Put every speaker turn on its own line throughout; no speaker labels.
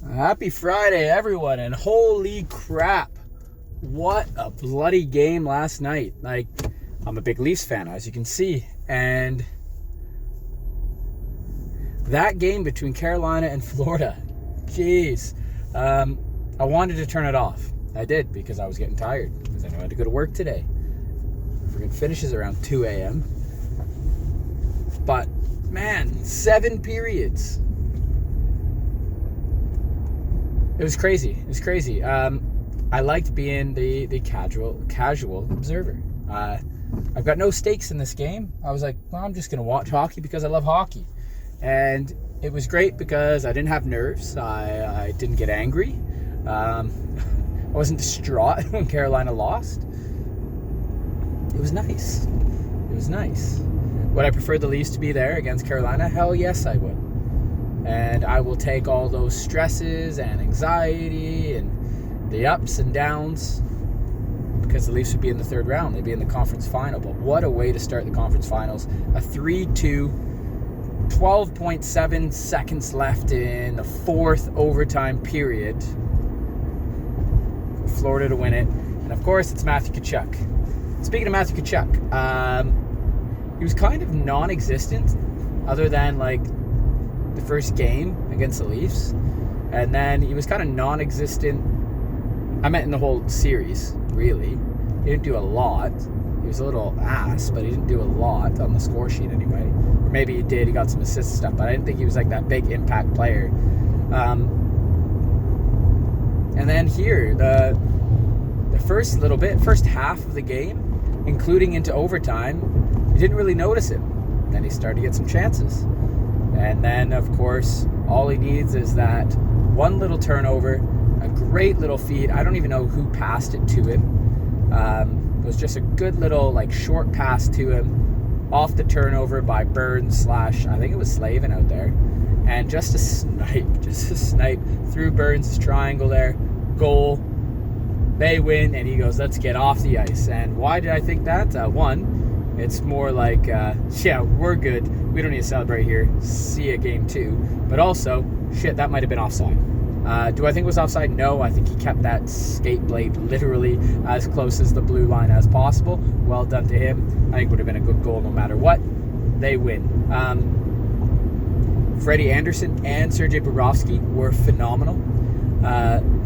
Happy Friday, everyone, and holy crap, what a bloody game last night. Like, I'm a big Leafs fan, as you can see, and that game between Carolina and Florida, jeez, I wanted to turn it off. I did, because I was getting tired, because I knew I had to go to work today. Freaking finishes around 2 a.m. But, man, 7 periods. It was crazy. I liked being the casual observer. I've got no stakes in this game. I was like, well, I'm just going to watch hockey because I love hockey. And it was great because I didn't have nerves. I didn't get angry. I wasn't distraught when Carolina lost. It was nice. Would I prefer the Leafs to be there against Carolina? Hell yes, I would. And I will take all those stresses and anxiety and the ups and downs because the Leafs would be in the third round. They'd be in the conference final. But what a way to start the conference finals. A 3-2, 12.7 seconds left in the fourth overtime period for Florida to win it. And of course, it's Matthew Tkachuk. Speaking of Matthew Tkachuk, he was kind of non-existent other than like the first game against the Leafs, and then he was kind of non-existent. I meant in the whole series, really. He didn't do a lot. He was a little ass, but he didn't do a lot on the score sheet anyway. Or maybe he did. He got some assist stuff, but I didn't think he was like that big impact player. And then here, the first half of the game, including into overtime, you didn't really notice him. Then he started to get some chances. And then, of course, all he needs is that one little turnover, a great little feed. I don't even know who passed it to him. It was just a good little, short pass to him off the turnover by Burns / I think it was Slavin out there. And just a snipe through Burns' triangle there. Goal. They win, and he goes, let's get off the ice. And why did I think that? One, it's more like, yeah, we're good. We don't need to celebrate here. See ya, game 2. But also, shit, that might have been offside. Do I think it was offside? No, I think he kept that skate blade literally as close as the blue line as possible. Well done to him. I think it would have been a good goal no matter what. They win. Freddie Anderson and Sergei Bobrovsky were phenomenal.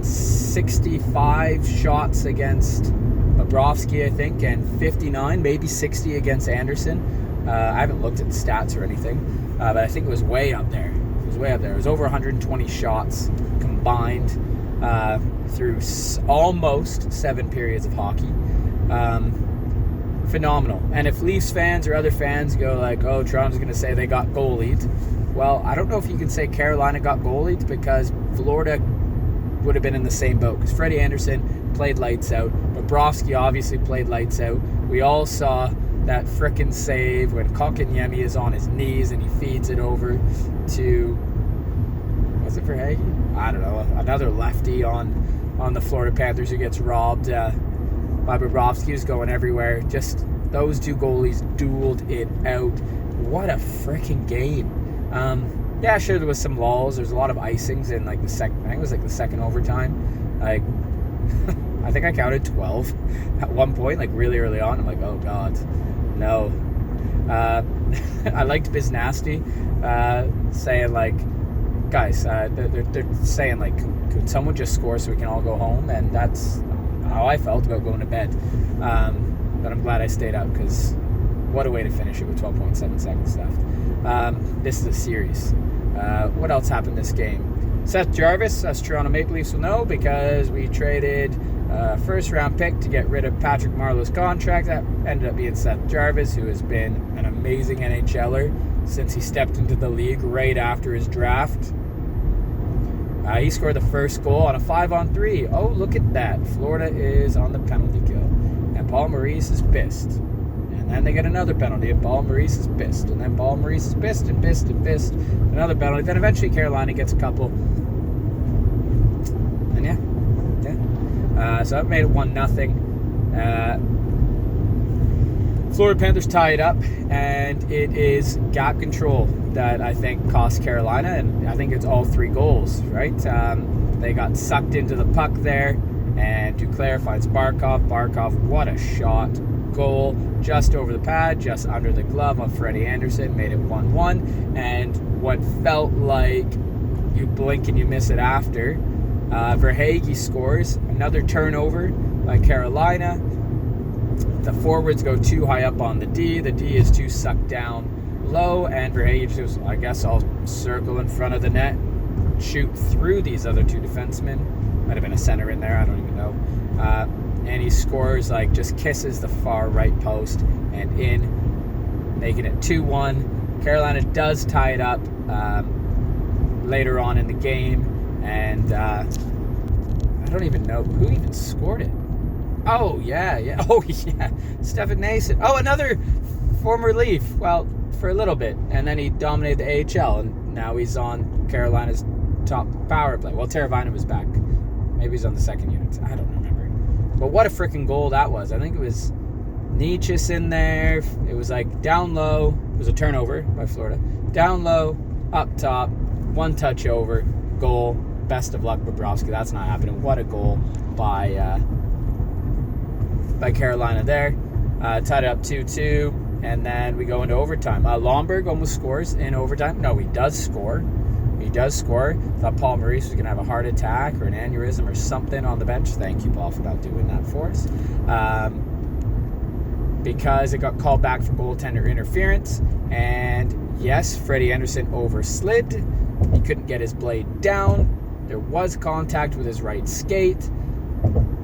65 shots against Bobrovsky, I think, and 59, maybe 60 against Anderson. I haven't looked at the stats or anything, but I think it was way up there. It was over 120 shots combined through almost 7 periods of hockey. Phenomenal. And if Leafs fans or other fans go like, oh, Toronto's going to say they got goalied, well, I don't know if you can say Carolina got goalied because Florida would have been in the same boat because Freddie Anderson played lights out. Bobrovsky obviously played lights out. We all saw that frickin' save when Kotkaniemi is on his knees and he feeds it over to, was it for Hagee? I don't know, another lefty on the Florida Panthers who gets robbed by Bobrovsky, who's going everywhere. Just those two goalies dueled it out. What a frickin' game. Yeah, sure, there was some lulls. There's a lot of icings in I think it was the second overtime. I think I counted 12 at one point, really early on. I'm like, oh God, no. I liked Biznasty saying guys, they're saying could someone just score so we can all go home? And that's how I felt about going to bed. But I'm glad I stayed up because what a way to finish it with 12.7 seconds left. This is a series. What else happened this game? Seth Jarvis, us Toronto Maple Leafs will know because we traded a first-round pick to get rid of Patrick Marleau's contract. That ended up being Seth Jarvis, who has been an amazing NHLer since he stepped into the league right after his draft. He scored the first goal on a 5-on-3. Oh, look at that. Florida is on the penalty kill. And Paul Maurice is pissed. And then they get another penalty, and Paul Maurice is pissed. And then Paul Maurice is pissed and pissed and pissed. Another penalty. Then eventually Carolina gets a couple. And yeah. So that made it 1-0. Florida Panthers tie it up, and it is gap control that I think cost Carolina, and I think it's all 3 goals, right? They got sucked into the puck there, and Duclair finds Barkov. Barkov, what a shot. Goal just over the pad, just under the glove of Freddie Anderson, made it 1-1, and what felt like you blink and you miss it after. Verhaeghe scores, another turnover by Carolina. The forwards go too high up on the D. The D is too sucked down low, and Verhaeghe just, I guess I'll circle in front of the net, shoot through these other 2 defensemen. Might have been a center in there, I don't even know. And he scores, just kisses the far right post and in, making it 2-1. Carolina does tie it up later on in the game, and I don't even know who even scored it. Oh, yeah. Oh, yeah. Stefan Nason. Oh, another former Leaf. Well, for a little bit. And then he dominated the AHL, and now he's on Carolina's top power play. Well, Teravainen was back. Maybe he's on the second unit. I don't remember. But what a freaking goal that was. I think it was Nietzsche's in there. It was down low. It was a turnover by Florida. Down low, up top, 1 touch over, goal. Best of luck, Bobrovsky. That's not happening. What a goal by Carolina there. Tied it up 2-2, and then we go into overtime. Lomberg almost scores in overtime. No, he does score. Thought Paul Maurice was going to have a heart attack or an aneurysm or something on the bench. Thank you, Paul, for not doing that for us. Because it got called back for goaltender interference. And yes, Freddie Anderson overslid. He couldn't get his blade down. There was contact with his right skate.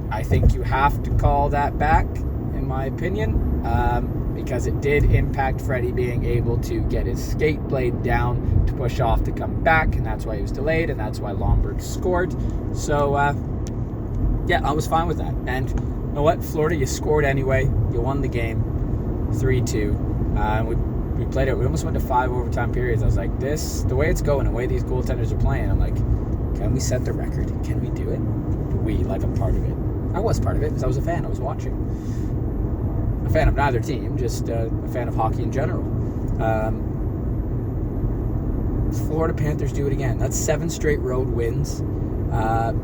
I think you have to call that back, in my opinion, because it did impact Freddie being able to get his skate blade down to push off to come back, and that's why he was delayed, and that's why Lomberg scored. So, yeah, I was fine with that. And you know what? Florida, you scored anyway. You won the game 3-2. We played it. We almost went to 5 overtime periods. I was like, the way it's going, the way these goaltenders are playing, I'm like, can we set the record? Can we do it? I'm part of it. I was part of it because I was a fan. I was watching. A fan of neither team, just a fan of hockey in general. Florida Panthers do it again. That's 7 straight road wins.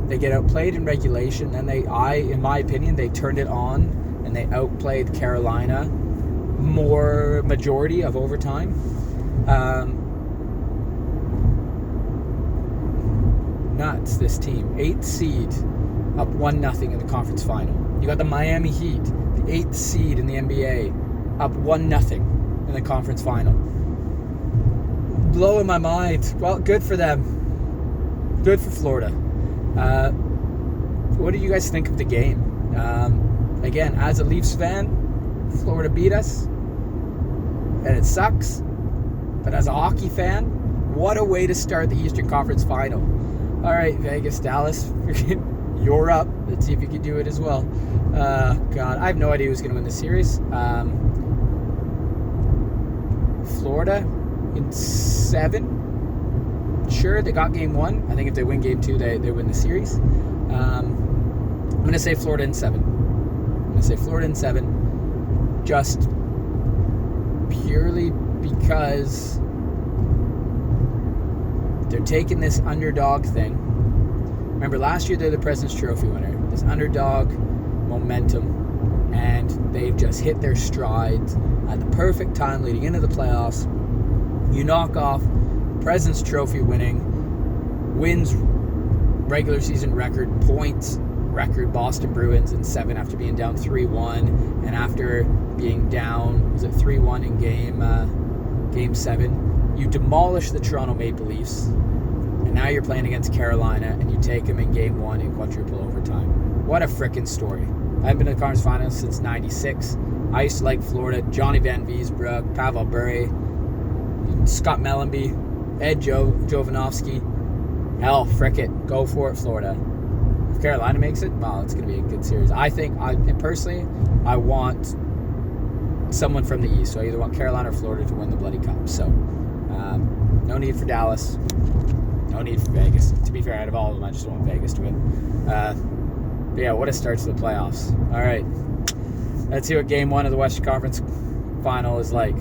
They get outplayed in regulation, and in my opinion, they turned it on, and they outplayed Carolina more majority of overtime. Nuts, this team. 8th seed, up 1-0 in the conference final. You got the Miami Heat, the 8th seed in the NBA, up 1-0 in the conference final. Blowing my mind. Well, good for them. Good for Florida. What do you guys think of the game? Again, as a Leafs fan, Florida beat us, and it sucks. But as a hockey fan, what a way to start the Eastern Conference Final. All right, Vegas, Dallas, you're up. Let's see if you can do it as well. God, I have no idea who's going to win this series. Florida in 7. Sure, they got game 1. I think if they win game 2, they win the series. I'm going to say Florida in 7. Just purely because they're taking this underdog thing. Remember, last year they're the President's Trophy winner. This underdog momentum, and they've just hit their strides at the perfect time leading into the playoffs. You knock off President's Trophy winning, wins regular season record, points record Boston Bruins in 7 after being down 3-1, and after being down, was it 3-1 in game 7? You demolish the Toronto Maple Leafs, and now you're playing against Carolina, and you take them in game 1 in quadruple overtime. What a frickin' story. I haven't been to the conference finals since '96. I used to like Florida. Johnny Van Viesbroek, Pavel Bure, Scott Mellenby, Ed Jovanovski. Hell, frick it. Go for it, Florida. If Carolina makes it, well, it's going to be a good series. I want someone from the East. So I either want Carolina or Florida to win the bloody cup. So, no need for Dallas. No need for Vegas. To be fair, out of all of them, I just want Vegas to win. But yeah, what a start to the playoffs. All right. Let's see what game 1 of the Western Conference quarterfinal is like.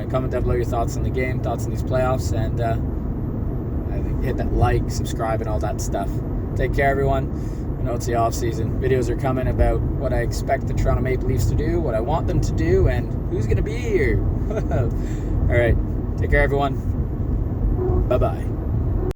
Comment down below your thoughts on the game, thoughts on these playoffs, and hit that like, subscribe, and all that stuff. Take care, everyone. I know it's the off season. Videos are coming about what I expect the Toronto Maple Leafs to do, what I want them to do, and who's going to be here. All right. Take care, everyone. Bye-bye.